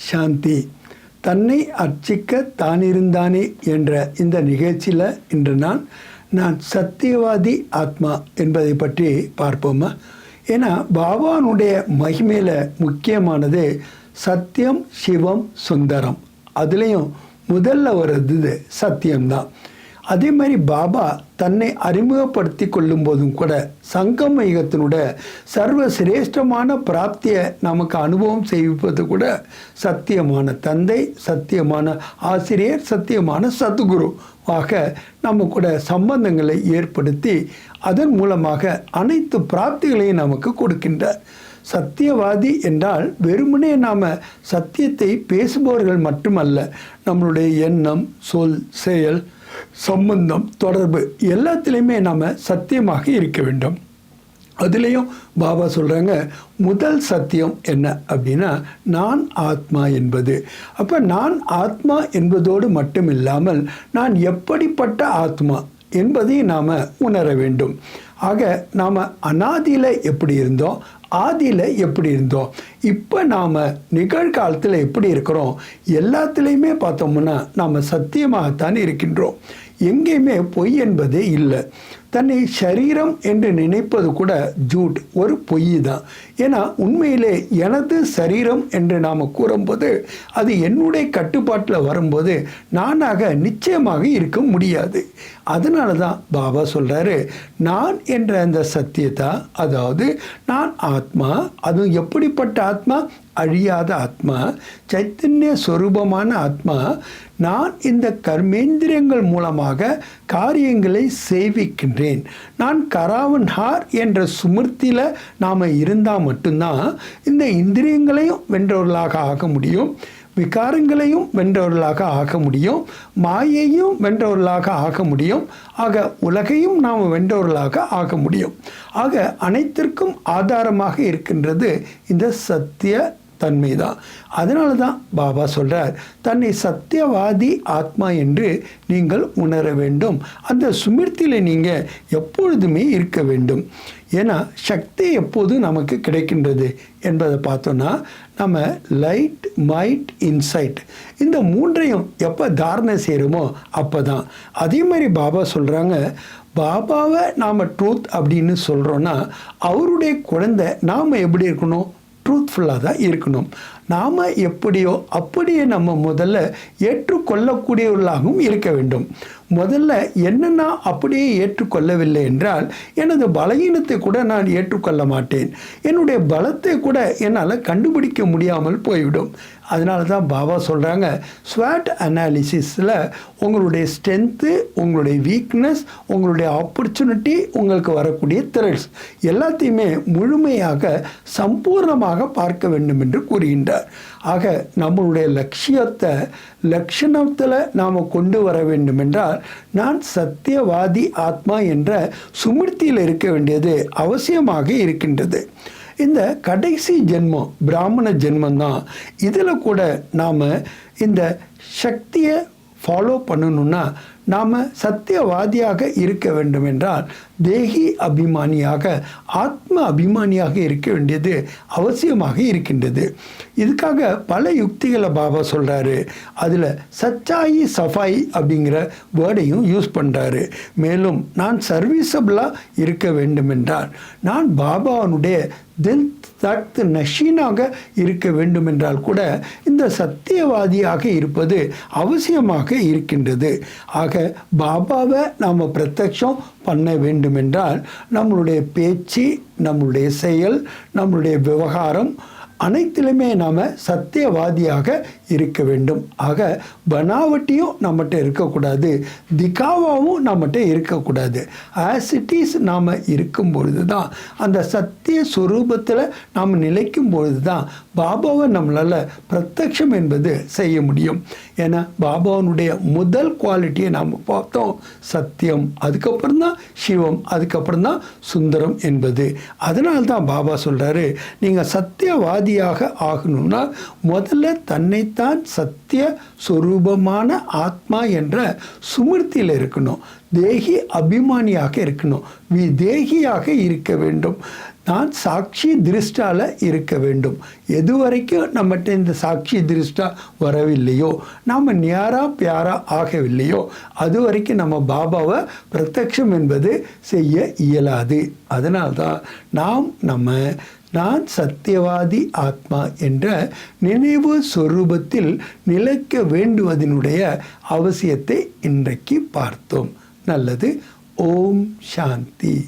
சாந்தி. தன்னை அர்ச்சிக்க தானிருந்தானே என்ற இந்த நிகழ்ச்சியில் இன்று நான் சத்தியவாதி ஆத்மா என்பதை பற்றி பார்ப்போமா. ஏன்னா பாபானுடைய மகிமையில் முக்கியமானது சத்தியம், சிவம், சுந்தரம். அதுலேயும் முதல்ல வர்றது சத்தியம்தான். அதே மாதிரி பாபா தன்னை அறிமுகப்படுத்தி கொள்ளும் போதும் கூட சங்கம யுகத்தினுடைய சர்வ சிரேஷ்டமான பிராப்தியை நமக்கு அனுபவம் செய்விப்பது கூட சத்தியமான தந்தை, சத்தியமான ஆசிரியர், சத்தியமான சத்குரு ஆக நம்ம கூட சம்பந்தங்களை ஏற்படுத்தி அதன் மூலமாக அனைத்து பிராப்திகளையும் நமக்கு கொடுக்கின்றார். சத்தியவாதி என்றால் வெறுமனே நாம் சத்தியத்தை பேசுபவர்கள் மட்டுமல்ல, நம்மளுடைய எண்ணம், சொல், செயல், சம்பந்தம், தொடர்பு எல்லாத்திலையுமே நாம் சத்தியமாக இருக்க வேண்டும். அதுலேயும் பாபா சொல்கிறாங்க, முதல் சத்தியம் என்ன அப்படின்னா நான் ஆத்மா என்பது. அப்போ நான் ஆத்மா என்பதோடு மட்டும் இல்லாமல் நான் எப்படிப்பட்ட ஆத்மா என்பதையும் நாம் உணர வேண்டும். ஆக நாம் அனாதியில் எப்படி இருந்தோம், ஆதியில் எப்படி இருந்தோம், இப்போ நாம் நிகழ்காலத்தில் எப்படி இருக்கிறோம், எல்லாத்துலேயுமே பார்த்தோம்னா நாம் சத்தியமாகத்தான் இருக்கின்றோம். எங்கேயுமே பொய் என்பதே இல்லை. தன்னை சரீரம் என்று நினைப்பது கூட ஜூட், ஒரு பொய் தான். ஏன்னா உண்மையிலே எனது சரீரம் என்று நாம் கூறும்போது அது என்னுடைய கட்டுப்பாட்டில் வரும்போது நானாக நிச்சயமாக இருக்க முடியாது. அதனால தான் பாபா சொல்கிறாரு, நான் என்ற அந்த சத்தியத்தை, அதாவது நான் ஆத்மா, அதுவும் எப்படிப்பட்ட ஆத்மா, அழியாத ஆத்மா, சைத்தன்ய சொரூபமான ஆத்மா. நான் இந்த கர்மேந்திரியங்கள் மூலமாக காரியங்களை செய்விக்கின்றேன். நான் கராவன்ஹார் என்ற சுமிருத்தியில் நாம் இருந்தால் மட்டும்தான் இந்த இந்திரியங்களையும் வென்றவர்களாக ஆக முடியும், விகாரங்களையும் வென்றவர்களாக ஆக முடியும், மாயையும் வென்றவர்களாக ஆக முடியும். ஆக உலகையும் நாம் வென்றவர்களாக ஆக முடியும். ஆக அனைத்திற்கும் ஆதாரமாக இருக்கின்றது இந்த சத்திய தன்மை தான். அதனால தான் பாபா சொல்கிறார், தன்னை சத்தியவாதி ஆத்மா என்று நீங்கள் உணர வேண்டும். அந்த சுமிர்த்தியில் நீங்கள் எப்பொழுதுமே இருக்க வேண்டும். ஏன்னா சக்தி எப்போது நமக்கு கிடைக்கின்றது என்பதை பார்த்தோன்னா நம்ம லைட், மைட், இன்சைட் இந்த மூன்றையும் எப்போ தாரணை செய்கிறோமோ அப்போ தான். அதே மாதிரி பாபா சொல்கிறாங்க, பாபாவை நாம் ட்ரூத் அப்படின்னு சொல்கிறோன்னா அவருடைய குழந்தை நாம் எப்படி இருக்கணும், ட்ரூத்ஃபுல்லாக தான் இருக்கணும். நாம் எப்படியோ அப்படியே நம்ம முதல்ல ஏற்றுக்கொள்ளக்கூடியவர்களாகவும் இருக்க வேண்டும். முதல்ல என்ன நான் அப்படியே ஏற்றுக்கொள்ளவில்லை என்றால் எனது பலகீனத்தை கூட நான் ஏற்றுக்கொள்ள மாட்டேன். என்னுடைய பலத்தை கூட என்னால் கண்டுபிடிக்க முடியாமல் போய்விடும். அதனால தான் பாபா சொல்கிறாங்க, ஸ்வாட் அனாலிசிஸில் உங்களுடைய ஸ்ட்ரென்த்து, உங்களுடைய வீக்னஸ், உங்களுடைய ஆப்பர்ச்சுனிட்டி, உங்களுக்கு வரக்கூடிய த்ரெட்ஸ் எல்லாத்தையுமே முழுமையாக சம்பூர்ணமாக பார்க்க வேண்டும் என்று கூறுகின்றார். ஆக நம்மளுடைய லட்சணத்தில் நாம் கொண்டு வர வேண்டும் என்றால் நான் சத்தியவாதி ஆத்மா என்ற சுமிர்த்தியில் இருக்க வேண்டியது அவசியமாக இருக்கின்றது. இந்த கடைசி ஜென்மம் பிராமண ஜென்மந்தான். இதில் கூட நாம் இந்த சக்தியை ஃபாலோ பண்ணணுன்னா நாம் சத்தியவாதியாக இருக்க வேண்டும் என்றால் தேகி அபிமானியாக, ஆத்ம அபிமானியாக இருக்க வேண்டியது அவசியமாக இருக்கின்றது. இதுக்காக பல யுக்திகளை பாபா சொல்கிறாரு. அதில் சச்சாயி சஃபாய் அப்படிங்கிற வேர்டையும் யூஸ் பண்ணுறாரு. மேலும் நான் சர்வீஸபிளாக இருக்க வேண்டும் என்றால் நான் பாபாவுடைய தில் தத் நஷீனாக இருக்க வேண்டும் என்றால் கூட இந்த சத்தியவாதியாக இருப்பது அவசியமாக இருக்கின்றது. ஆக பாபாவை நாம் பிரத்யக்ஷம் பண்ண வேண்டும் என்றால் நம்மளுடைய பேச்சு, நம்மளுடைய செயல், நம்மளுடைய விவகாரம் அனைத்திலுமே நாம் சத்தியவாதியாக இருக்க வேண்டும். ஆக பனாவட்டியும் நம்மகிட்ட இருக்கக்கூடாது, திகாவாவும் நம்மகிட்ட இருக்கக்கூடாது. ஆஸ் இட் இஸ் நாம் இருக்கும் பொழுது தான், அந்த சத்திய சுரூபத்தில் நாம் நிலைக்கும் பொழுது தான் பாபாவை நம்மளால் பிரத்யக்ஷம் என்பது செய்ய முடியும். ஏன்னா பாபாவனுடைய முதல் குவாலிட்டியை நாம் பார்த்தோம் சத்தியம், அதுக்கப்புறம் தான் சிவம், அதுக்கப்புறம் தான் சுந்தரம் என்பது. அதனால்தான் பாபா சொல்கிறாரு, நீங்கள் சத்தியவாதியாக ஆகணும்னா முதல்ல தன்னை தன்னைத்தான் சத்திய சொரூபமான ஆத்மா என்ற சுமிர்த்தியில் இருக்கணும். தேகி அபிமானியாக இருக்கணும். விதேகியாக இருக்க வேண்டும். நான் சாட்சி திருஷ்டால இருக்க வேண்டும். எது வரைக்கும் நம்மகிட்ட இந்த சாட்சி திருஷ்டா வரவில்லையோ, நாம் நியாரா பியாரா ஆகவில்லையோ, அது வரைக்கும் நம்ம பாபாவை பிரத்யக்ஷம் என்பது செய்ய இயலாது. அதனால்தான் நான் சத்தியவாதி ஆத்மா என்ற நினைவு சொரூபத்தில் நிலைக்க வேண்டுவதனுடைய அவசியத்தை இன்றைக்கு பார்த்தோம். நல்லது. ஓம் சாந்தி.